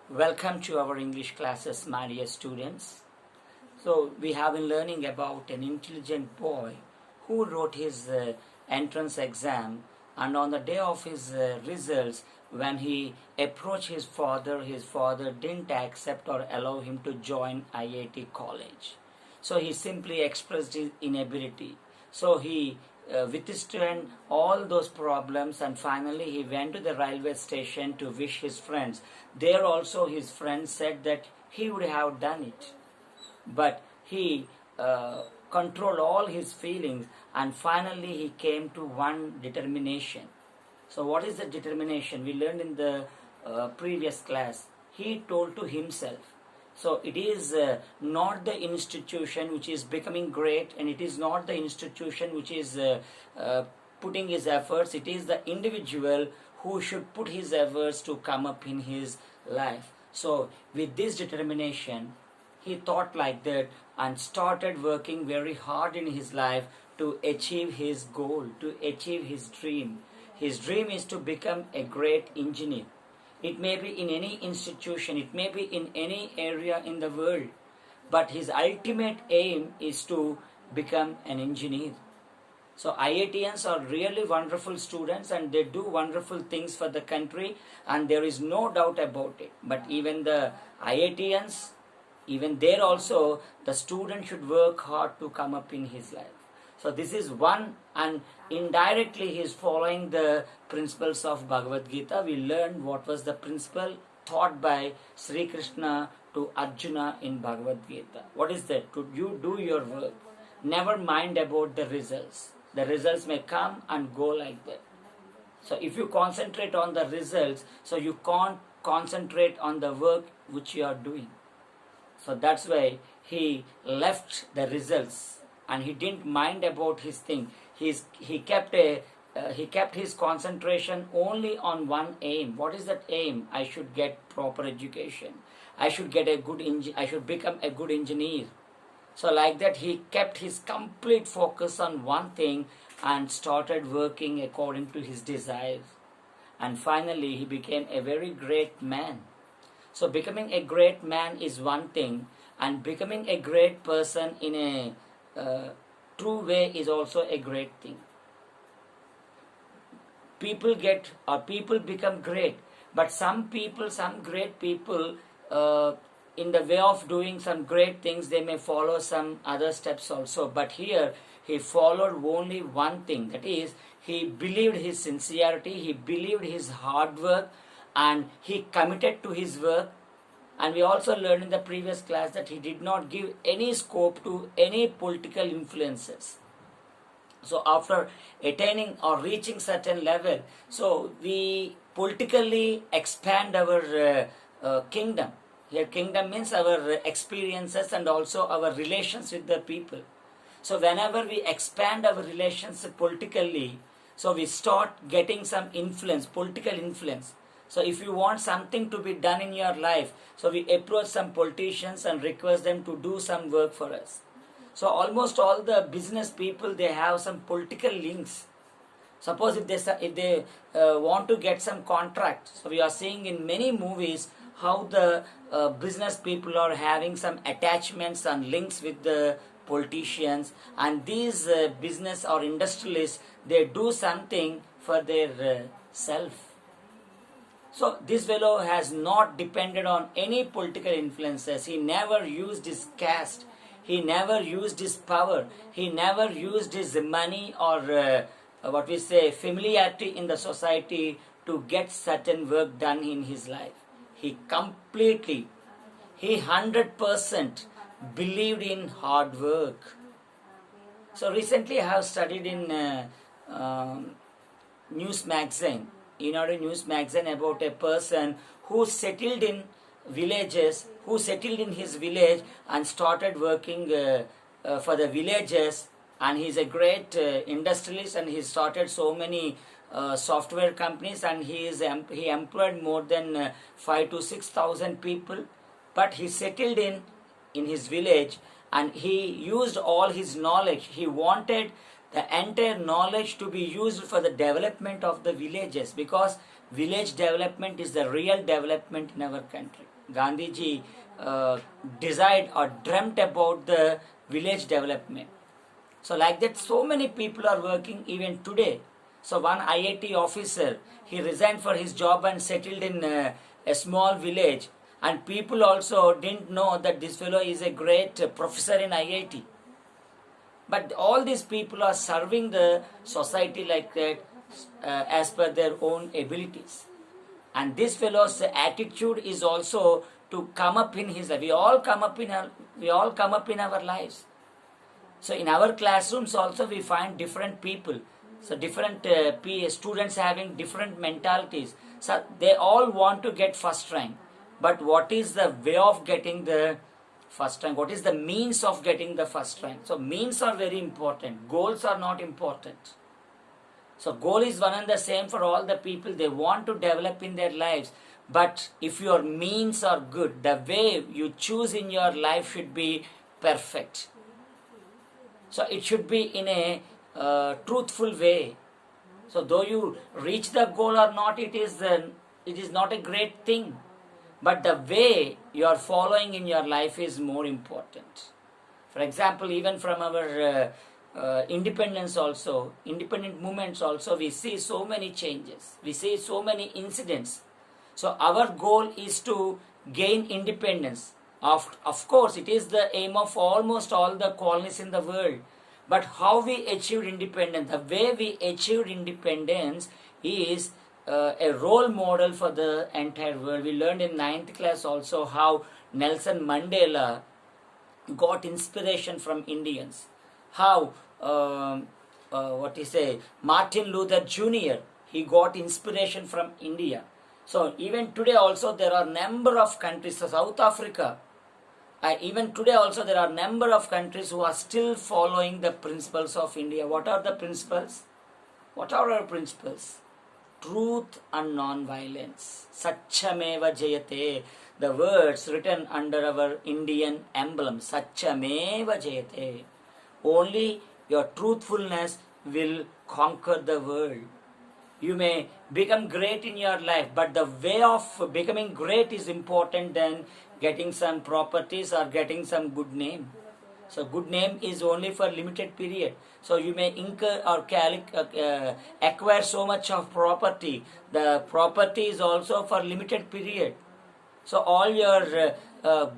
Welcome to our English classes, my dear students. So, we have been learning about an intelligent boy who wrote his entrance exam, and on the day of his results, when he approached his father didn't accept or allow him to join IIT college. So, he simply expressed his inability. So, he withstood all those problems, and finally he went to the railway station to wish his friends. There also his friends said that he would have done it, but he controlled all his feelings, and finally he came to one determination. So what is the determination? We learned in the previous class. He told to himself. So it is not the institution which is becoming great, and it is not the institution which is putting his efforts. It is the individual who should put his efforts to come up in his life. So with this determination, he thought like that and started working very hard in his life to achieve his goal, to achieve his dream. His dream is to become a great engineer. It may be in any institution, it may be in any area in the world, but his ultimate aim is to become an engineer. So IITians are really wonderful students, and they do wonderful things for the country, and there is no doubt about it. But even the IITians, even there also, the student should work hard to come up in his life. So this is one, and indirectly he is following the principles of Bhagavad Gita. We learned what was the principle taught by Sri Krishna to Arjuna in Bhagavad Gita. What is that? Could you do your work? Never mind about the results. The results may come and go like that. So if you concentrate on the results, so you can't concentrate on the work which you are doing. So that's why he left the results, and he didn't mind about his thing. He kept his concentration only on one aim. What is that aim? I should get proper education. I should become a good engineer. So like that, he kept his complete focus on one thing and started working according to his desires. And finally, he became a very great man. So becoming a great man is one thing, and becoming a great person in a true way is also a great thing. People become great, but some great people, in the way of doing some great things, they may follow some other steps also. But here, he followed only one thing. That is, he believed his sincerity, he believed his hard work, and he committed to his work. And we also learned in the previous class that he did not give any scope to any political influences. So after attaining or reaching certain level, so we politically expand our kingdom. Here kingdom means our experiences and also our relations with the people. So whenever we expand our relations politically, so we start getting some influence, political influence. So if you want something to be done in your life, so we approach some politicians and request them to do some work for us. So almost all the business people, they have some political links. Suppose if they want to get some contract, so we are seeing in many movies how the business people are having some attachments and links with the politicians, and these business or industrialists, they do something for their self. So this fellow has not depended on any political influences. He never used his caste. He never used his power. He never used his money or familiarity in the society to get certain work done in his life. He 100% believed in hard work. So recently I have studied in news magazine, about a person who settled in his village and started working for the villagers, and he's a great industrialist, and he started so many software companies, and he employed more than 5 to 6,000 people. But he settled in his village, and he used all his knowledge. He wanted the entire knowledge to be used for the development of the villages, because village development is the real development in our country. Gandhiji desired or dreamt about the village development. So like that, so many people are working even today. So one IIT officer, he resigned for his job and settled in a small village. And people also didn't know that this fellow is a great professor in IIT. But all these people are serving the society like that as per their own abilities. And this fellow's attitude is also to come up in his life. We all come up in our lives. So in our classrooms also we find different people. So different students having different mentalities. So they all want to get first rank. But what is the way of getting the first rank? What is the means of getting the first rank? So means are very important. Goals are not important. So goal is one and the same for all the people. They want to develop in their lives. But if your means are good, the way you choose in your life should be perfect. So it should be in a truthful way. So though you reach the goal or not, it is not a great thing. But the way you are following in your life is more important. For example, even from our independent movements also, we see so many changes. We see so many incidents. So our goal is to gain independence. Of course, it is the aim of almost all the colonies in the world. But how we achieved independence, the way we achieved independence is a role model for the entire world. We learned in 9th class also how Nelson Mandela got inspiration from Indians. How Martin Luther Jr., he got inspiration from India. So even today also there are number of countries, so South Africa, even today also there are number of countries who are still following the principles of India. What are the principles? What are our principles? Truth and non-violence. Satchameva Jayate. The words written under our Indian emblem. Satchameva Jayate. Only your truthfulness will conquer the world. You may become great in your life, but the way of becoming great is important than getting some properties or getting some good name. So good name is only for limited period. So you may incur or acquire so much of property. The property is also for limited period. So all your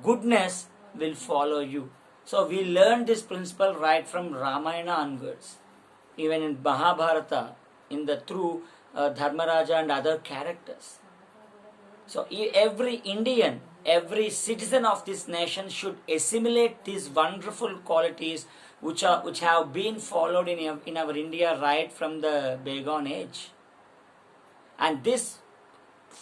goodness will follow you. So we learn this principle right from Ramayana onwards. Even in Mahabharata, through Dharmaraja and other characters. So every Indian, every citizen of this nation should assimilate these wonderful qualities which have been followed in our India right from the bygone age. And this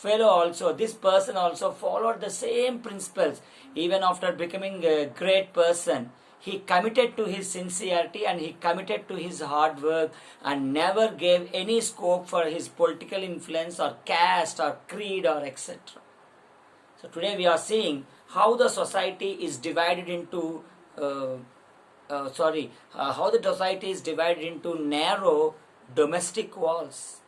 person also followed the same principles. Even after becoming a great person, he committed to his sincerity and he committed to his hard work and never gave any scope for his political influence or caste or creed or etc. So today we are seeing how the society is divided into narrow domestic walls.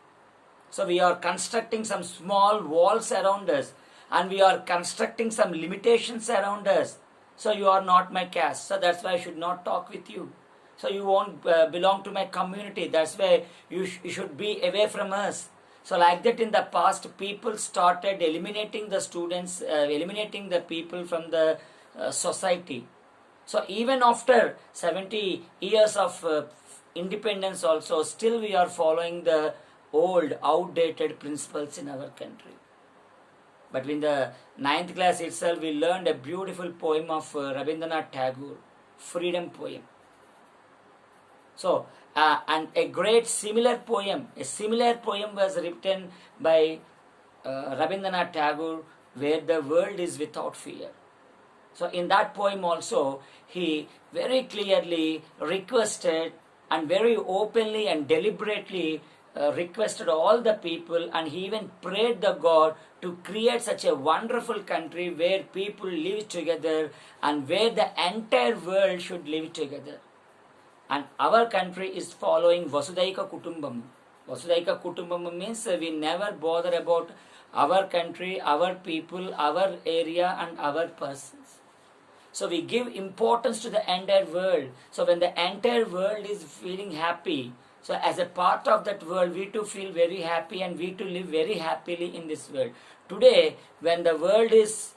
So we are constructing some small walls around us and we are constructing some limitations around us. So you are not my caste, so that's why I should not talk with you. So you won't belong to my community, that's why you should be away from us. So like that in the past, people started eliminating the students, eliminating the people from the society. So even after 70 years of independence also, still we are following the old, outdated principles in our country. But in the 9th class itself, we learned a beautiful poem of Rabindranath Tagore, Freedom Poem. So, and a similar poem was written by Rabindranath Tagore, where the world is without fear. So in that poem also, he very clearly requested and very openly and deliberately requested all the people, and he even prayed the God to create such a wonderful country where people live together and where the entire world should live together. And our country is following Vasudhaiva Kutumbam. Vasudhaiva Kutumbam means we never bother about our country, our people, our area, and our persons. So we give importance to the entire world. So when the entire world is feeling happy, so as a part of that world, we too feel very happy and we too live very happily in this world. Today, when the world is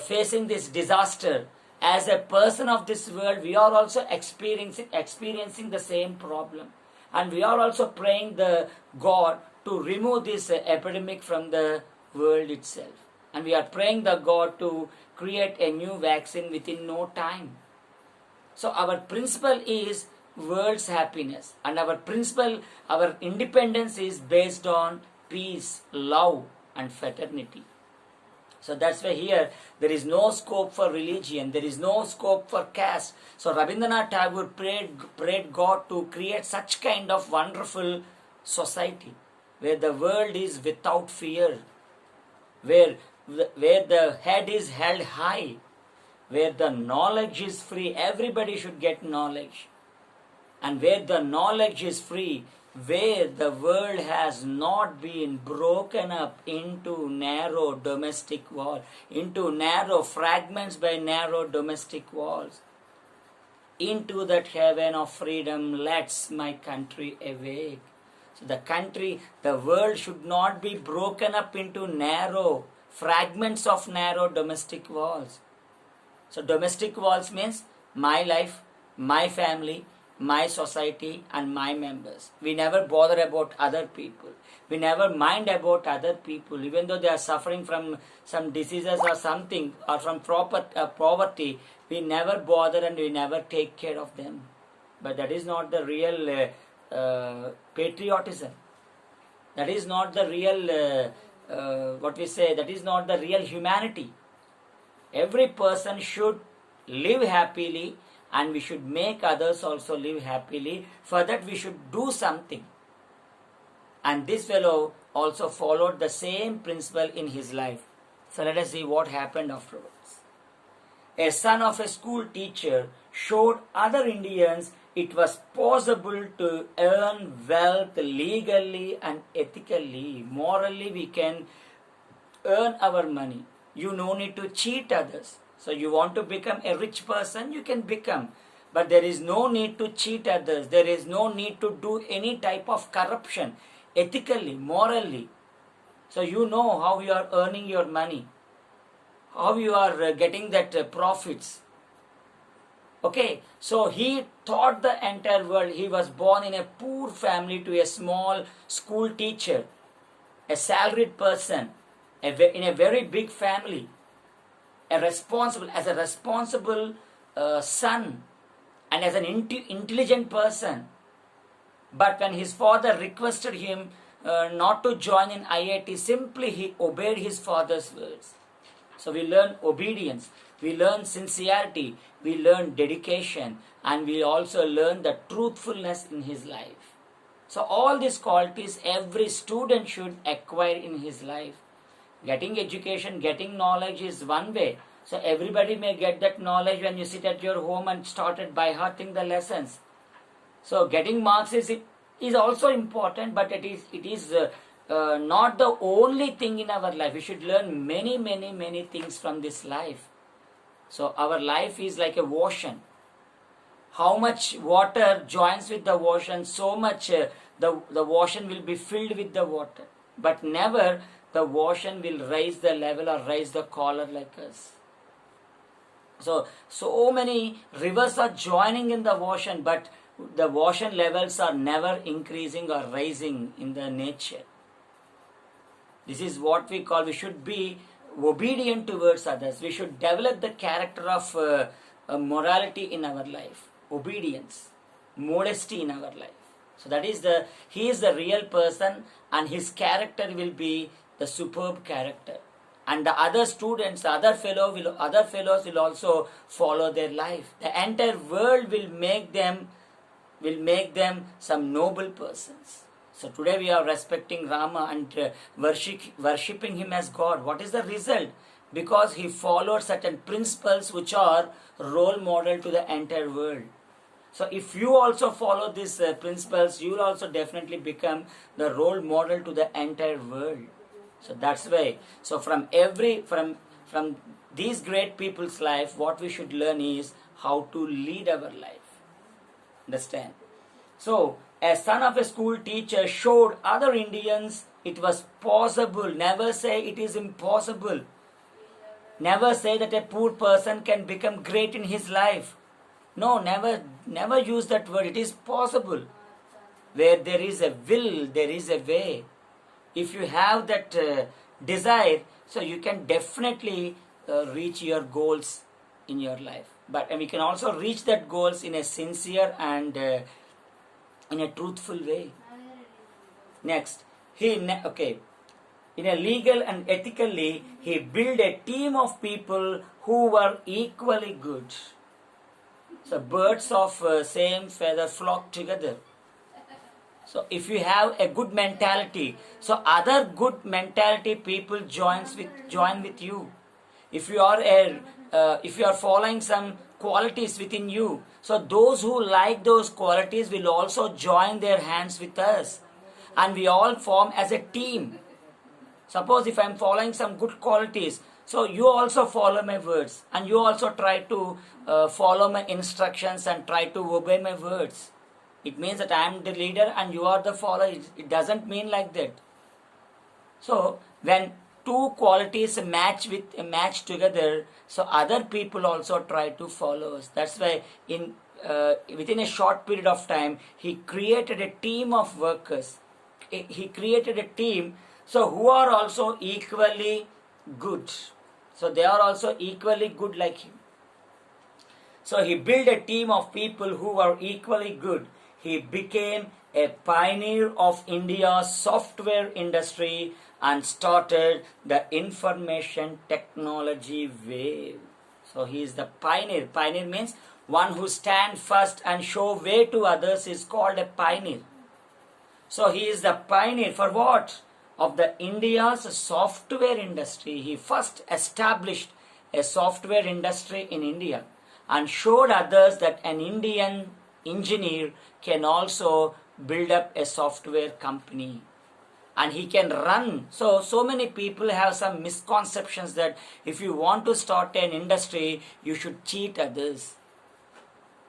facing this disaster, as a person of this world, we are also experiencing the same problem. And we are also praying the God to remove this epidemic from the world itself. And we are praying the God to create a new vaccine within no time. So our principle is world's happiness, and our principle, our independence is based on peace, love, and fraternity. So that's why here there is no scope for religion, there is no scope for caste. So Rabindranath Tagore prayed God to create such kind of wonderful society where the world is without fear, where the head is held high, where the knowledge is free. Everybody should get knowledge. And where the knowledge is free, where the world has not been broken up into narrow domestic walls, into narrow fragments by narrow domestic walls. Into that heaven of freedom, let's my country awake. So the world should not be broken up into narrow fragments of narrow domestic walls. So domestic walls means my life, my family, my society, and my members. We never bother about other people. We never mind about other people, even though they are suffering from some diseases or something, or from poverty. We never bother and we never take care of them. But that is not the real patriotism. That is not the real, that is not the real humanity. Every person should live happily, and we should make others also live happily. For that we should do something. And this fellow also followed the same principle in his life. So let us see what happened afterwards. A son of a school teacher showed other Indians it was possible to earn wealth legally and ethically. Morally we can earn our money. You no need to cheat others. So you want to become a rich person, you can become. But there is no need to cheat others. There is no need to do any type of corruption, ethically, morally. So you know how you are earning your money, how you are getting that profits. Okay, so he taught the entire world. He was born in a poor family to a small school teacher, a salaried person, in a very big family. As a responsible son, and as an intelligent person. But when his father requested him not to join in IIT, simply he obeyed his father's words. So we learn obedience, we learn sincerity, we learn dedication, and we also learn the truthfulness in his life. So all these qualities every student should acquire in his life. Getting education, getting knowledge is one way. So everybody may get that knowledge when you sit at your home and started by hearting the lessons. So getting marks is also important, but it is not the only thing in our life. We should learn many things from this life. So our life is like a ocean. How much water joins with the ocean, so much the ocean will be filled with the water. But never the ocean will raise the level or raise the collar like us. So many rivers are joining in the ocean, but the ocean levels are never increasing or rising in the nature. This is what we call, we should be obedient towards others. We should develop the character of morality in our life, obedience, modesty in our life. So that is he is the real person, and his character will be the superb character. And the other students, other fellows will also follow their life. The entire world will make them some noble persons. So today we are respecting Rama and worshipping him as God. What is the result? Because he followed certain principles which are role model to the entire world. So if you also follow these principles, you will also definitely become the role model to the entire world. So that's why. So from these great people's life, what we should learn is how to lead our life. Understand? So a son of a school teacher showed other Indians it was possible. Never say it is impossible. Never say that a poor person can become great in his life. No, never use that word. It is possible. Where there is a will, there is a way. If you have that desire, so you can definitely reach your goals in your life. But and we can also reach that goals in a sincere and in a truthful way. Next, okay. In a legal and ethically, he built a team of people who were equally good. So birds of same feather flock together. So if you have a good mentality, so other good mentality people join with you. If you are following some qualities within you, so those who like those qualities will also join their hands with us, and we all form as a team. Suppose if I am following some good qualities, so you also follow my words, and you also try to follow my instructions and try to obey my words. It means that I am the leader and you are the follower. It doesn't mean like that. So when two qualities match together, so other people also try to follow us. That's why within a short period of time, he created a team of workers. He created a team, so who are also equally good. So they are also equally good like him. So he built a team of people who are equally good. He became a pioneer of India's software industry and started the information technology wave. So he is the pioneer. Pioneer means one who stands first and show way to others is called a pioneer. So he is the pioneer for what? Of the India's software industry. He first established a software industry in India and showed others that an Indian engineer can also build up a software company and he can run. So many people have some misconceptions that if you want to start an industry, you should cheat others.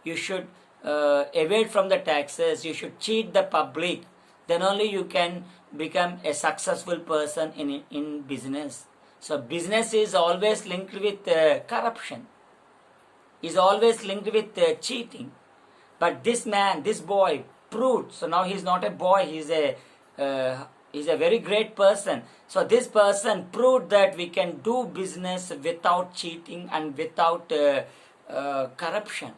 You should evade from the taxes. You should cheat the public. Then only you can become a successful person in business. So business is always linked with corruption. Is always linked with cheating. But this man, this boy proved. So now he's not a boy. He's a very great person. So this person proved that we can do business without cheating and without corruption.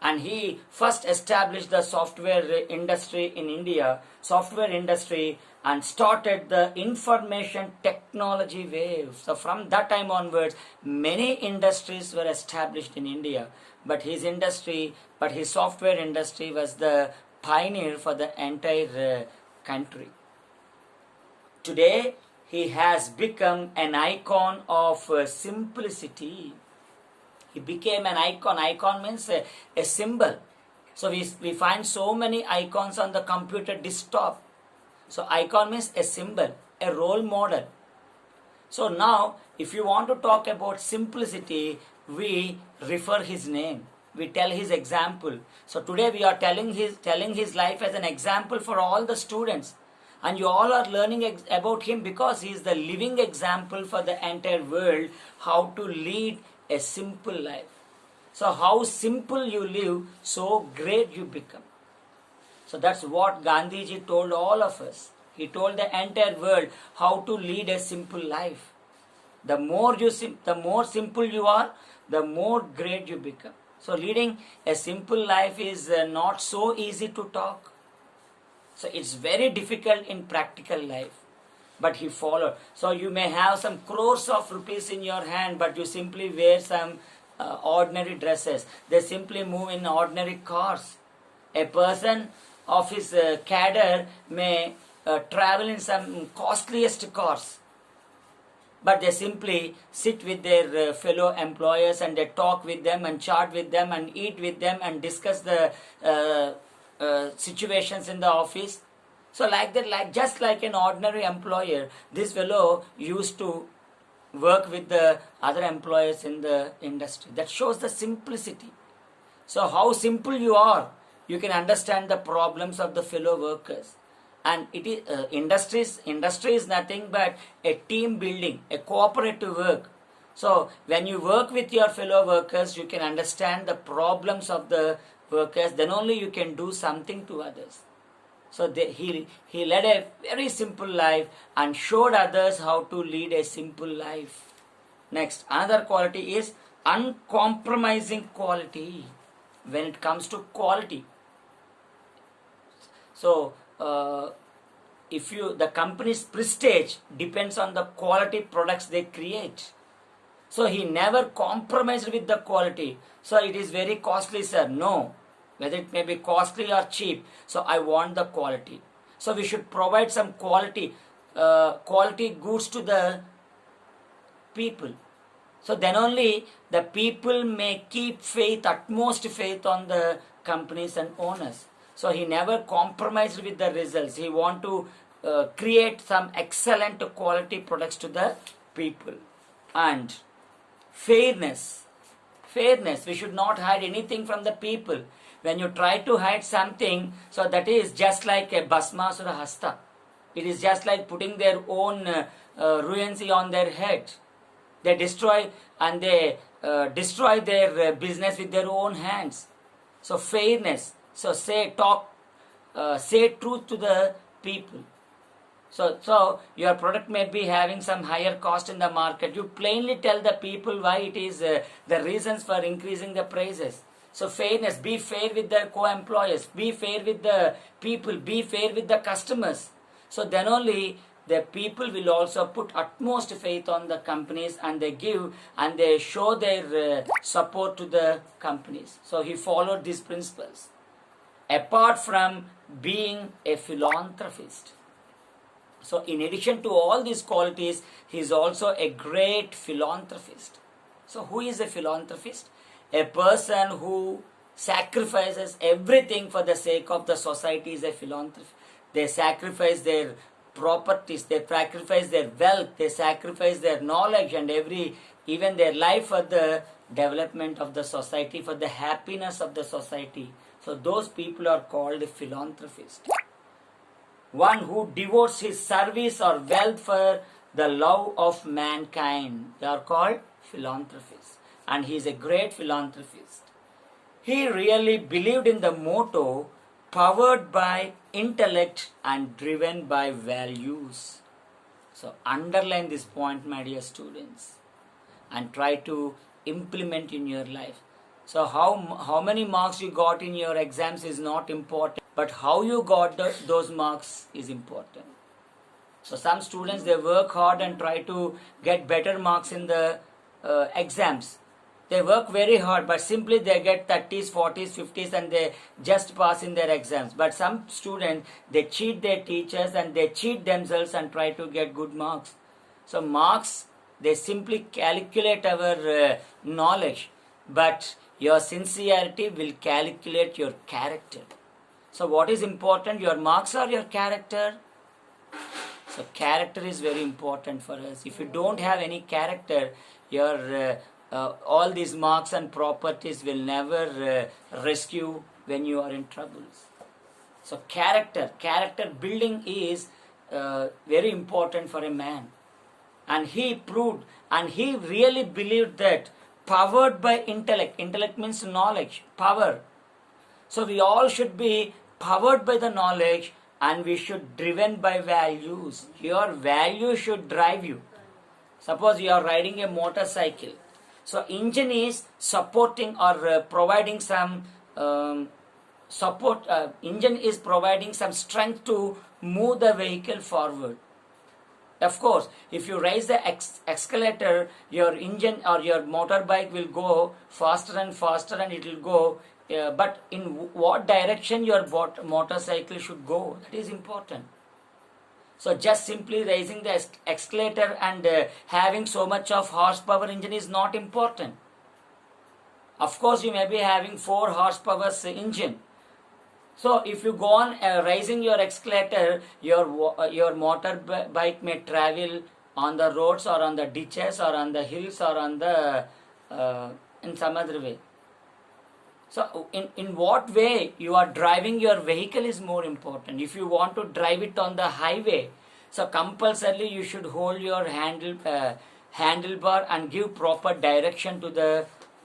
And he first established the software industry in India, and started the information technology wave. So from that time onwards, many industries were established in India. But his software industry was the pioneer for the entire country. Today, he has become an icon of simplicity. He became an icon. Icon means a symbol. So we find so many icons on the computer desktop. So icon means a symbol, a role model. So now, if you want to talk about simplicity, we refer his name. We tell his example. So today we are telling his life as an example for all the students. And you all are learning about him because he is the living example for the entire world how to lead a simple life. So how simple you live, so great you become. So that's what Gandhiji told all of us. He told the entire world how to lead a simple life. The more simple you are, the more great you become. So leading a simple life is not so easy to talk. So it's very difficult in practical life. But he followed. So you may have some crores of rupees in your hand, but you simply wear some ordinary dresses. They simply move in ordinary cars. A person of his cadre may travel in some costliest cars. But they simply sit with their fellow employers and they talk with them and chat with them and eat with them and discuss the situations in the office. So like that, like just like an ordinary employer, this fellow used to work with the other employers in the industry. That shows the simplicity. So how simple you are, you can understand the problems of the fellow workers. And it is industry is nothing but a team building, a cooperative work. So when you work with your fellow workers, you can understand the problems of the workers. Then only you can do something to others. So he led a very simple life and showed others how to lead a simple life. Next, another quality is uncompromising quality. When it comes to quality, so the company's prestige depends on the quality products they create. So he never compromised with the quality. So it is very costly, sir. No, whether it may be costly or cheap. So I want the quality. So we should provide some quality goods to the people. So then only the people may keep faith, utmost faith on the companies and owners. So he never compromised with the results. He want to create some excellent quality products to the people. And fairness. Fairness. We should not hide anything from the people. When you try to hide something, so that is just like a Bhasmasura Hasta. It is just like putting their own ruins on their head. They destroy and they destroy their business with their own hands. So fairness. So say truth to the people. So your product may be having some higher cost in the market. You plainly tell the people why it is the reasons for increasing the prices. So fairness, be fair with the co-employers, be fair with the people, be fair with the customers. So then only the people will also put utmost faith on the companies, and they give and they show their support to the companies. So he followed these principles. Apart from being a philanthropist. So in addition to all these qualities, he is also a great philanthropist. So who is a philanthropist? A person who sacrifices everything for the sake of the society is a philanthropist. They sacrifice their properties, they sacrifice their wealth, they sacrifice their knowledge and even their life for the development of the society, for the happiness of the society. So those people are called philanthropists. One who devotes his service or wealth for the love of mankind. They are called philanthropists. And he is a great philanthropist. He really believed in the motto, powered by intellect and driven by values. So underline this point, my dear students, and try to implement in your life. So how many marks you got in your exams is not important, but how you got those marks is important. So some students, they work hard and try to get better marks in the exams. They work very hard, but simply they get 30s, 40s, 50s and they just pass in their exams. But some students, they cheat their teachers and they cheat themselves and try to get good marks. So marks, they simply calculate our knowledge, but your sincerity will calculate your character. So what is important, your marks or your character? So character is very important for us. If you don't have any character, your all these marks and properties will never rescue when you are in troubles. So character building is very important for a man. And he proved, and he really believed that powered by intellect means knowledge, power. So we all should be powered by the knowledge, and we should driven by values. Your values should drive you. Suppose you are riding a motorcycle. So engine is supporting or providing some support. Engine is providing some strength to move the vehicle forward. Of course, if you raise the escalator, your engine or your motorbike will go faster and faster, and it will go. But in what direction your motorcycle should go, that is important. So just simply raising the escalator and having so much of horsepower engine is not important. Of course, you may be having 4 horsepower engine. So if you go on raising your escalator, your motorbike may travel on the roads or on the ditches or on the hills or on the in some other way. So in what way you are driving your vehicle is more important. If you want to drive it on the highway, so compulsorily you should hold your handlebar and give proper direction to the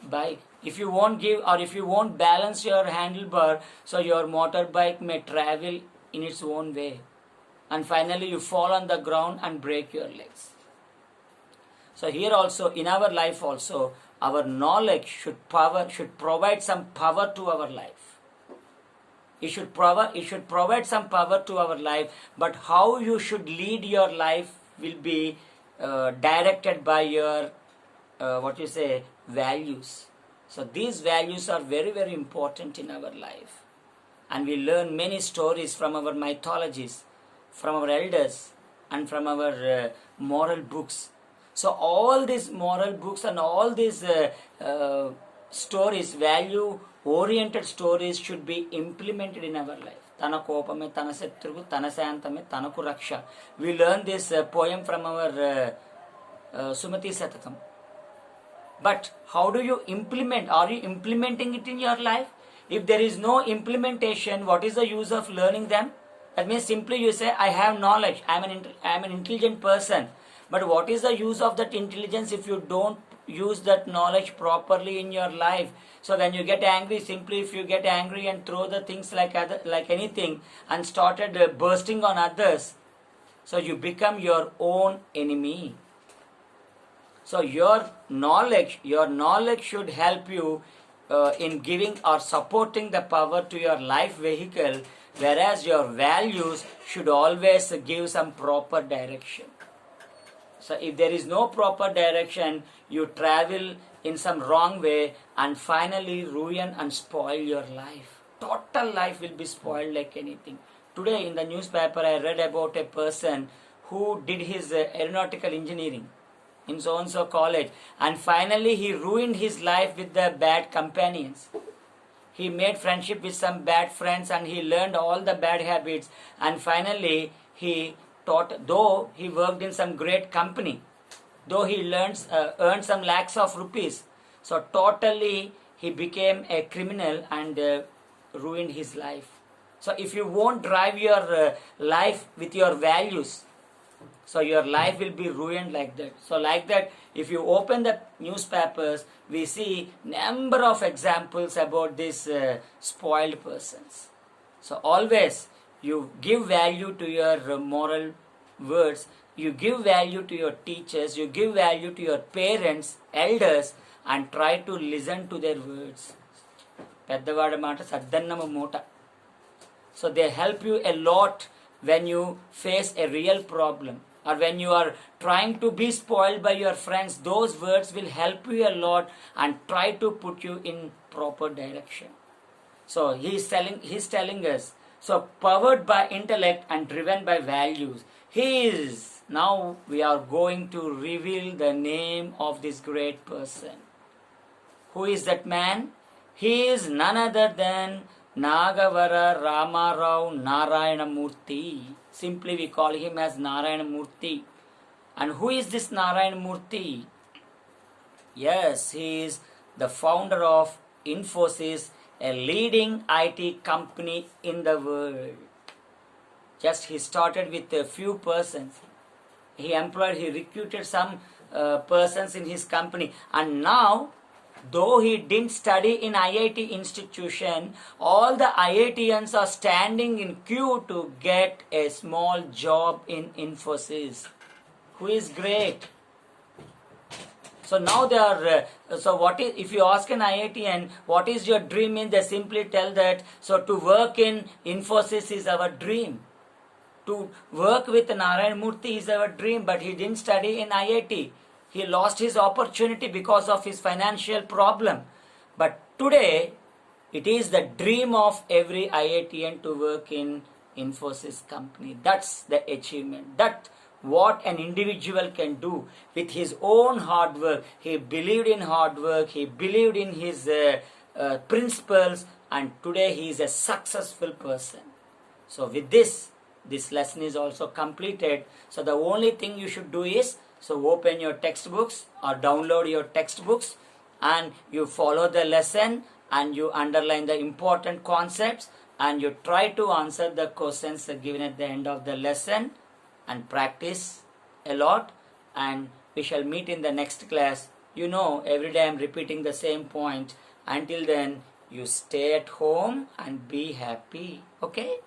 bike. If you won't give, or if you won't balance your handlebar, so your motorbike may travel in its own way, and finally you fall on the ground and break your legs. So here also, in our life also, our knowledge should provide some power to our life. It should provide some power to our life, but how you should lead your life will be directed by your values. So these values are very, very important in our life, and we learn many stories from our mythologies, from our elders, and from our moral books. So all these moral books and all these stories, value-oriented stories, should be implemented in our life. Tana kopame, tana satruvu, tana santame, tanaku raksha. We learn this poem from our Sumati Satakam. But how do you implement? Are you implementing it in your life? If there is no implementation, what is the use of learning them? That means simply you say, I have knowledge, I am an intelligent person. But what is the use of that intelligence if you don't use that knowledge properly in your life? So when you get angry, simply if you get angry and throw the things like anything and started bursting on others, so you become your own enemy. So your knowledge should help you in giving or supporting the power to your life vehicle, whereas your values should always give some proper direction. So if there is no proper direction, you travel in some wrong way and finally ruin and spoil your life. Total life will be spoiled like anything. Today in the newspaper I read about a person who did his aeronautical engineering in so-and-so college, and finally he ruined his life with the bad companions. He made friendship with some bad friends and he learned all the bad habits, and finally he taught, though he worked in some great company, though he earned some lakhs of rupees, so totally he became a criminal and ruined his life. So if you won't drive your life with your values, so your life will be ruined like that. So like that, if you open the newspapers, we see number of examples about these spoiled persons. So always you give value to your moral words, you give value to your teachers, you give value to your parents, elders, and try to listen to their words. Peddavada mata saddannama mota. So they help you a lot when you face a real problem, or when you are trying to be spoiled by your friends. Those words will help you a lot and try to put you in proper direction. So he's telling us, so powered by intellect and driven by values. Now we are going to reveal the name of this great person. Who is that man? He is none other than Nagavara Ramarao Narayana Murthy. Simply we call him as Narayana Murthy. And who is this Narayana Murthy? Yes, he is the founder of Infosys, a leading IT company in the world. Just he started with a few persons. He recruited some persons in his company, and now, though he didn't study in IIT institution, all the IITians are standing in queue to get a small job in Infosys. Who is great? So now they are, if you ask an IITian, what is your dream in, they simply tell that, so to work in Infosys is our dream. To work with Narayana Murthy is our dream, but he didn't study in IIT. He lost his opportunity because of his financial problem. But today, it is the dream of every IITian to work in Infosys company. That's the achievement. That's what an individual can do with his own hard work. He believed in hard work. He believed in his principles, and today he is a successful person. So with this lesson is also completed. So the only thing you should do is, so open your textbooks or download your textbooks and you follow the lesson and you underline the important concepts and you try to answer the questions given at the end of the lesson and practice a lot, and we shall meet in the next class. You know, every day I am repeating the same point. Until then, you stay at home and be happy. Okay?